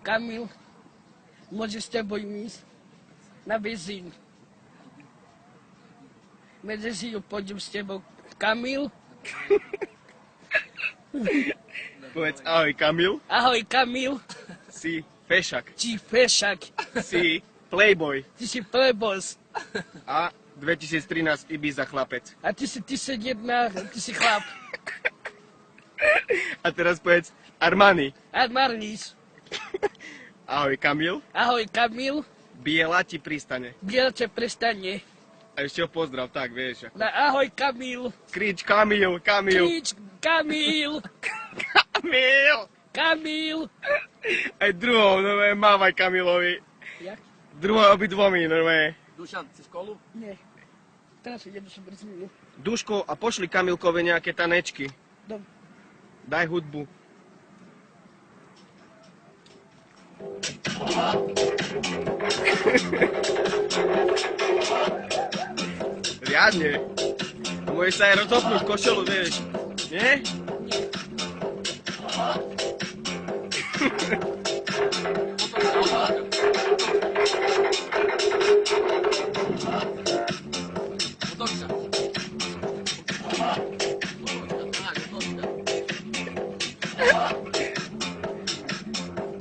Kamil, môže s tebou ísť na benzín. Medzi pôjdem s tebou. Kamil? Povedz ahoj Kamil. Ahoj Kamil. Si fešak. Ti fešak. Si playboy. Ty si playboys. A 2013 Ibiza chlapec. A ty si chlap. A teraz povedz Armani. Armarnis. Ahoj Kamil. Ahoj Kamil. Biela ti pristane. Biela te prestane. A ešte ho pozdrav, tak vieš. Ahoj Kamil. Krič Kamil, Kamil. Krič Kamil. Kamil. Kamil. Aj druhou, normálne, mávaj Kamilovi. Jak? Druhou obidvomi, normálne. Dušan, si školu? Nie. Teraz idem do Sobrezmínu. Duško, a pošli Kamilkovi nejaké tanečky. Dobre. Daj hudbu. Riadne. Môžeš sa aj rozopnúť košelu, vieš. Nie? Nie.